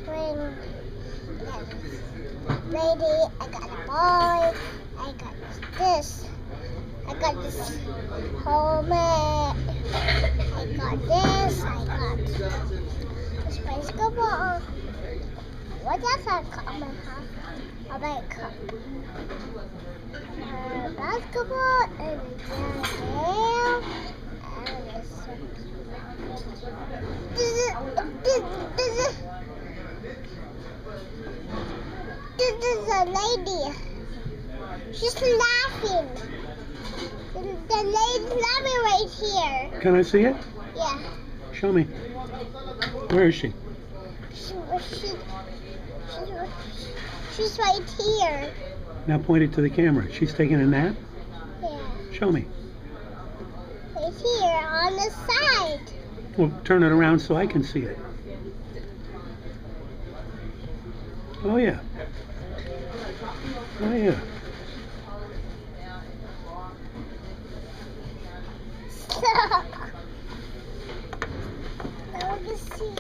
swing. I got this lady. I got a boy. I got this. I got this helmet. I got this. I got this basketball. What else I got on my house? I like basketball and a game. And this is a lady. She's laughing. The lady's laughing right here. Can I see it? Yeah. Show me. Where is she? She's right here. Now point it to the camera. She's taking a nap? Yeah. Show me. Right here on the side. Well, turn it around so I can see it. Oh, yeah. Oh, yeah. Now we can see.